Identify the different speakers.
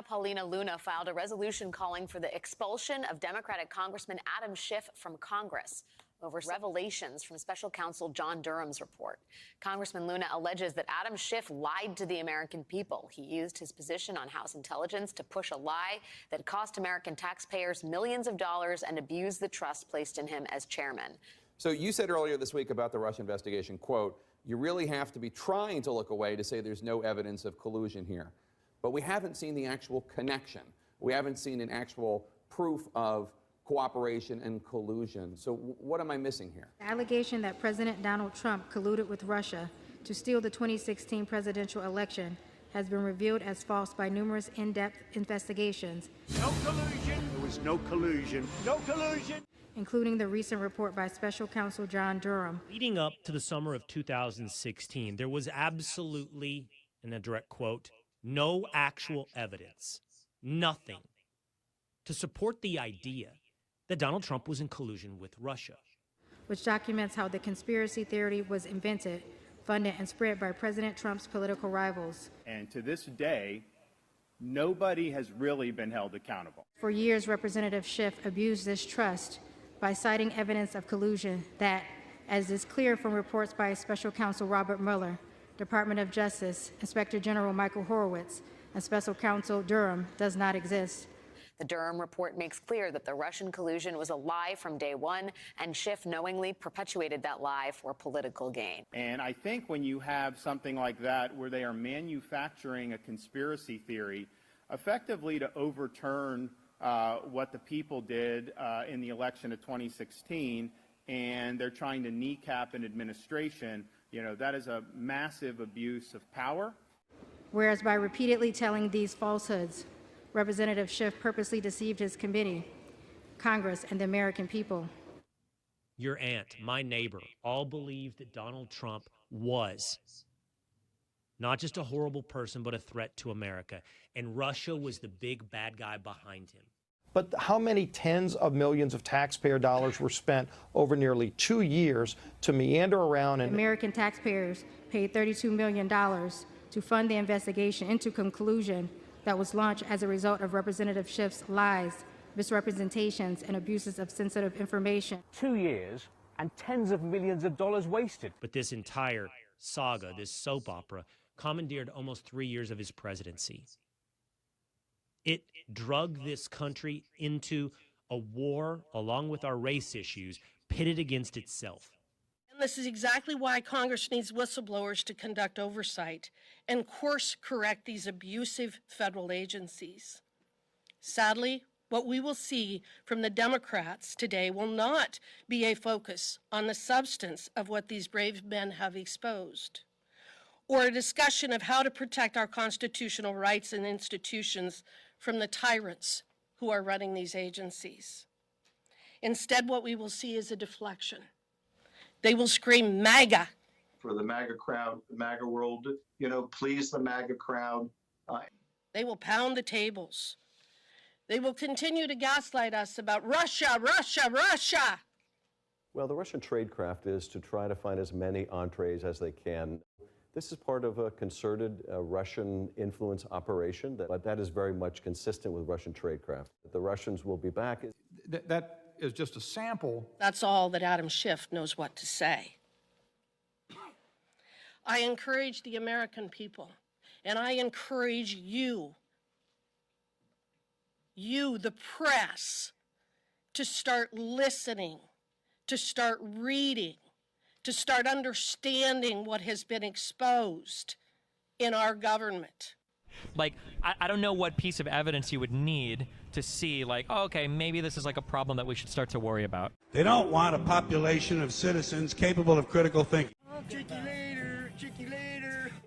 Speaker 1: Paulina Luna filed a resolution calling for the expulsion of Democratic Congressman Adam Schiff from Congress over revelations from special counsel John Durham's report. Congressman Luna alleges that Adam Schiff lied to the American people. He used his position on House Intelligence to push a lie that cost American taxpayers millions of dollars and abused the trust placed in him as chairman.
Speaker 2: So you said earlier this week about the Russia investigation, quote, you really have to be trying to look away to say there's no evidence of collusion here. But we haven't seen the actual connection. We haven't seen an actual proof of cooperation and collusion. So what am I missing here?
Speaker 3: The allegation that President Donald Trump colluded with Russia to steal the 2016 presidential election has been revealed as false by numerous in-depth investigations.
Speaker 4: No collusion. There was no collusion. No collusion.
Speaker 3: Including the recent report by special counsel John Durham.
Speaker 5: Leading up to the summer of 2016, there was absolutely, in a direct quote, no actual evidence, nothing, to support the idea that Donald Trump was in collusion with Russia.
Speaker 3: Which documents how the conspiracy theory was invented, funded, and spread by President Trump's political rivals.
Speaker 6: And to this day, nobody has really been held accountable.
Speaker 3: For years, Representative Schiff abused this trust by citing evidence of collusion that, as is clear from reports by Special Counsel Robert Mueller, Department of Justice, Inspector General Michael Horowitz, and Special Counsel Durham, does not exist.
Speaker 1: The Durham report makes clear that the Russian collusion was a lie from day one, and Schiff knowingly perpetuated that lie for political gain.
Speaker 6: And I think when you have something like that, where they are manufacturing a conspiracy theory, effectively to overturn what the people did in the election of 2016, and they're trying to kneecap an administration, you know, that is a massive abuse of power.
Speaker 3: Whereas by repeatedly telling these falsehoods, Representative Schiff purposely deceived his committee, Congress, and the American people.
Speaker 5: Your aunt, my neighbor, all believed that Donald Trump was not just a horrible person, but a threat to America. And Russia was the big bad guy behind him.
Speaker 7: But how many tens of millions of taxpayer dollars were spent over nearly 2 years to meander around and...
Speaker 3: American taxpayers paid $32 million to fund the investigation into conclusion that was launched as a result of Representative Schiff's lies, misrepresentations, and abuses of sensitive information.
Speaker 4: 2 years and tens of millions of dollars wasted.
Speaker 5: But this entire saga, this soap opera, commandeered almost 3 years of his presidency. It drug this country into a war, along with our race issues, pitted against itself.
Speaker 8: And this is exactly why Congress needs whistleblowers to conduct oversight and course correct these abusive federal agencies. Sadly, what we will see from the Democrats today will not be a focus on the substance of what these brave men have exposed, or a discussion of how to protect our constitutional rights and institutions from the tyrants who are running these agencies. Instead, what we will see is a deflection. They will scream MAGA.
Speaker 9: For the MAGA crowd, the MAGA world, you know, please the MAGA crowd.
Speaker 8: They will pound the tables. They will continue to gaslight us about Russia, Russia, Russia.
Speaker 10: Well, the Russian tradecraft is to try to find as many entrees as they can. This is part of a concerted Russian influence operation, but that is very much consistent with Russian tradecraft. The Russians will be back.
Speaker 11: That is just a sample.
Speaker 8: That's all that Adam Schiff knows what to say. I encourage the American people, and I encourage you, the press, to start listening, to start reading, to start understanding what has been exposed in our government.
Speaker 12: Like, I don't know what piece of evidence you would need to see, like, oh, okay, maybe this is like a problem that we should start to worry about.
Speaker 13: They don't want a population of citizens capable of critical thinking.
Speaker 4: Cheeky later, cheeky later.